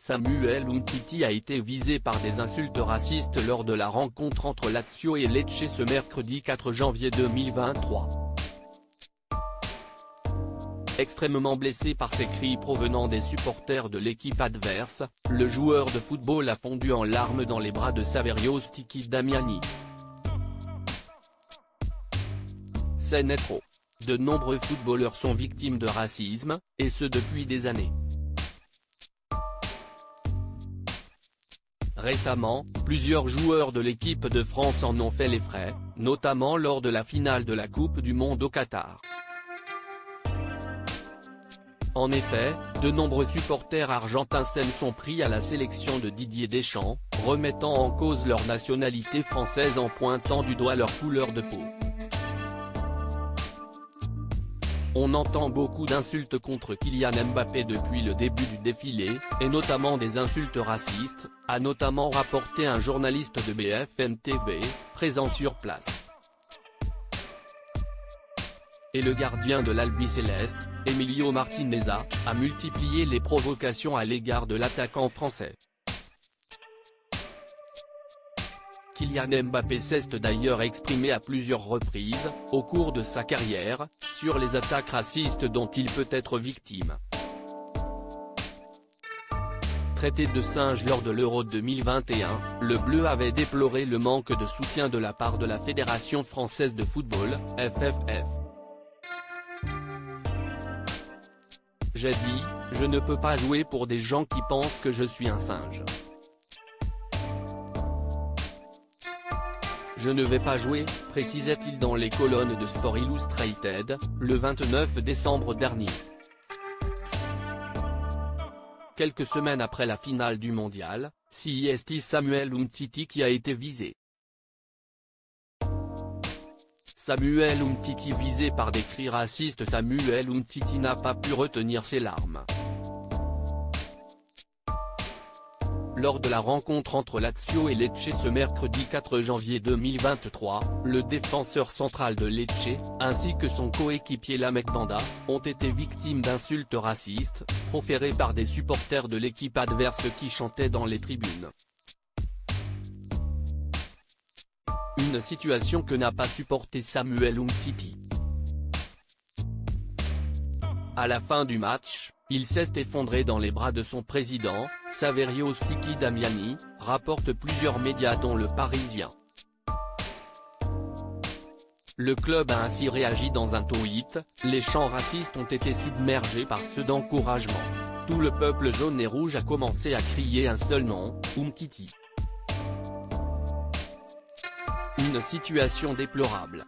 Samuel Umtiti a été visé par des insultes racistes lors de la rencontre entre Lazio et Lecce ce mercredi 4 janvier 2023. Extrêmement blessé par ces cris provenant des supporters de l'équipe adverse, le joueur de football a fondu en larmes dans les bras de Saverio Sticky Damiani. C'est trop. De nombreux footballeurs sont victimes de racisme, et ce depuis des années. Récemment, plusieurs joueurs de l'équipe de France en ont fait les frais, notamment lors de la finale de la Coupe du Monde au Qatar. En effet, de nombreux supporters argentins s'en sont pris à la sélection de Didier Deschamps, remettant en cause leur nationalité française en pointant du doigt leur couleur de peau. On entend beaucoup d'insultes contre Kylian Mbappé depuis le début du défilé, et notamment des insultes racistes, a notamment rapporté un journaliste de BFM TV, présent sur place. Et le gardien de l'Albiceleste, Emilio Martinez a multiplié les provocations à l'égard de l'attaquant français. Kylian Mbappé s'est d'ailleurs exprimé à plusieurs reprises, au cours de sa carrière, sur les attaques racistes dont il peut être victime. Traité de singe lors de l'Euro 2021, le Bleu avait déploré le manque de soutien de la part de la Fédération française de football, FFF. J'ai dit, je ne peux pas jouer pour des gens qui pensent que je suis un singe. Je ne vais pas jouer, précisait-il dans les colonnes de Sport Illustrated, le 29 décembre dernier. Quelques semaines après la finale du mondial, c'est Samuel Umtiti qui a été visé. Samuel Umtiti visé par des cris racistes. Samuel Umtiti n'a pas pu retenir ses larmes. Lors de la rencontre entre Lazio et Lecce ce mercredi 4 janvier 2023, le défenseur central de Lecce, ainsi que son coéquipier Lamek Banda, ont été victimes d'insultes racistes, proférées par des supporters de l'équipe adverse qui chantaient dans les tribunes. Une situation que n'a pas supporté Samuel Umtiti. À la fin du match, il s'est effondré dans les bras de son président, Saverio Sticky Damiani, rapportent plusieurs médias dont Le Parisien. Le club a ainsi réagi dans un tweet, les chants racistes ont été submergés par ceux d'encouragement. Tout le peuple jaune et rouge a commencé à crier un seul nom, Umtiti. Une situation déplorable.